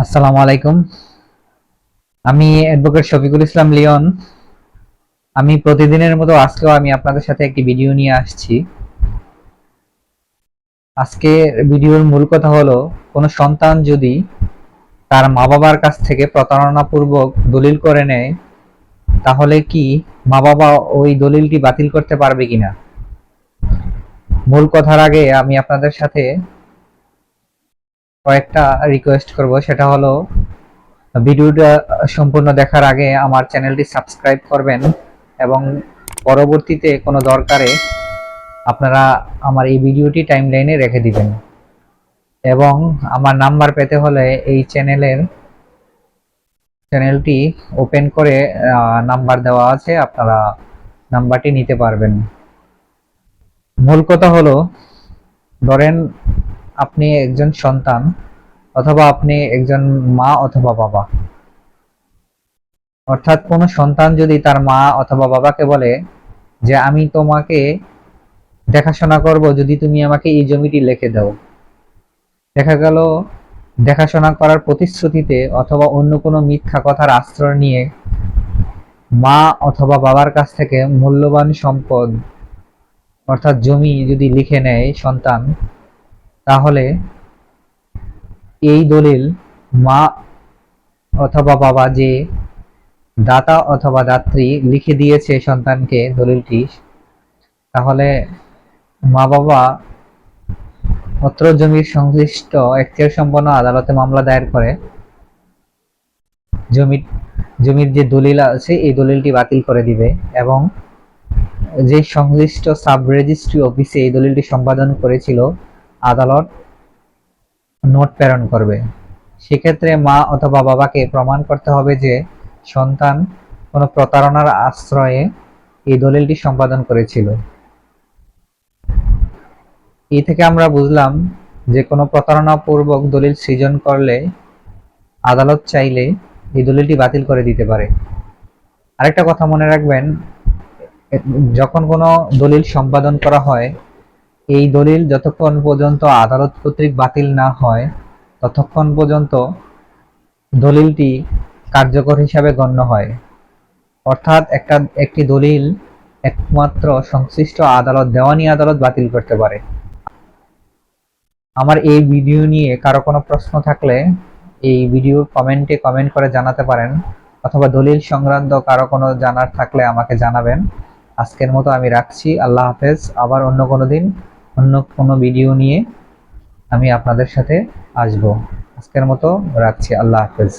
আসসালামু আলাইকুম। আমি অ্যাডভোকেট শফিকুল ইসলাম লিওন। আমি প্রতিদিনের মতো আজকেও আমি আপনাদের সাথে একটি ভিডিও নিয়ে আসছি। আজকে ভিডিওর মূল কথা হলো, কোনো সন্তান যদি তার মা বাবার কাছ থেকে প্রতারণাপূর্বক দলিল করে নেয়, তাহলে কি মা বাবা ওই দলিলটি বাতিল করতে পারবে কিনা। মূল কথার আগে আমি আপনাদের সাথে কয়েকটা রিকোয়েস্ট করব, সেটা হলো ভিডিওটা সম্পূর্ণ দেখার আগে আমার চ্যানেলটি সাবস্ক্রাইব করবেন এবং পরবর্তীতে কোনো দরকারে আপনারা আমার এই ভিডিওটি টাইমলাইনে রেখে দিবেন। এবং আমার নাম্বার পেতে হলে এই চ্যানেলটি ওপেন করে নাম্বার দেওয়া আছে, আপনারা নাম্বারটি নিতে পারবেন। মূল কথা হলো, ধরেন আপনি একজন সন্তান অথবা আপনি একজন মা অথবা বাবা, অর্থাৎ কোনো সন্তান যদি তার মা অথবা বাবাকে বলে যে আমি তোমাকে দেখাশোনা করব যদি তুমি আমাকে এই জমিটি লিখে দাও। দেখা গেল দেখাশোনা করার প্রতিশ্রুতিতে অথবা অন্য কোনো মিথ্যা কথার আশ্রয় নিয়ে মা অথবা বাবার কাছ থেকে মূল্যবান সম্পদ অর্থাৎ জমি যদি লিখে নেয় সন্তান, তাহলে এই দলিল মা অথবা বাবা যে দাতা অথবা দাত্রী লিখে দিয়েছে সন্তানকে দলিলটি, তাহলে মা বাবা অত্র জমির সংশ্লিষ্ট এখতিয়ার সম্পন্ন আদালতে মামলা দায়ের করে জমির জমির যে দলিল আছে এই দলিলটি বাতিল করে দিবে এবং যে সংশ্লিষ্ট সাব রেজিস্ট্রি অফিসে এই দলিলটি সম্পাদন করেছিল আদালত নোট প্রেরণ করবে। সেক্ষেত্রে মা অথবা বাবাকে প্রমাণ করতে হবে যে সন্তান কোনো প্রতারণার আশ্রয়ে এই দলিলটি সম্পাদন করেছিল। এই থেকে আমরা বুঝলাম যে কোনো প্রতারণাপূর্বক দলিল সৃজন করলে আদালত চাইলে এই দলিলটি বাতিল করে দিতে পারে। আরেকটা কথা মনে রাখবেন, যখন কোনো দলিল সম্পাদন করা হয়, এই দলিল যতক্ষণ পর্যন্ত আদালত কর্তৃক বাতিল না হয় ততক্ষণ পর্যন্ত দলিলটি কার্যকর হিসাবে গণ্য হয়। অর্থাৎ একটি দলিল একমাত্র সংশ্লিষ্ট আদালত, দেওয়ানি আদালত বাতিল করতে পারে। আমার এই ভিডিও নিয়ে কারো কোনো প্রশ্ন থাকলে এই ভিডিও কমেন্টে কমেন্ট করে জানাতে পারেন, অথবা দলিল সংক্রান্ত কারো কোনো জানার থাকলে আমাকে জানাবেন। আজকের মতো আমি রাখছি। আল্লাহ হাফেজ। আবার অন্য কোনো দিন অন্য কোনো ভিডিও নিয়ে আমি আপনাদের সাথে আসবো। আজকের মতো রাখছি। আল্লাহ হাফেজ।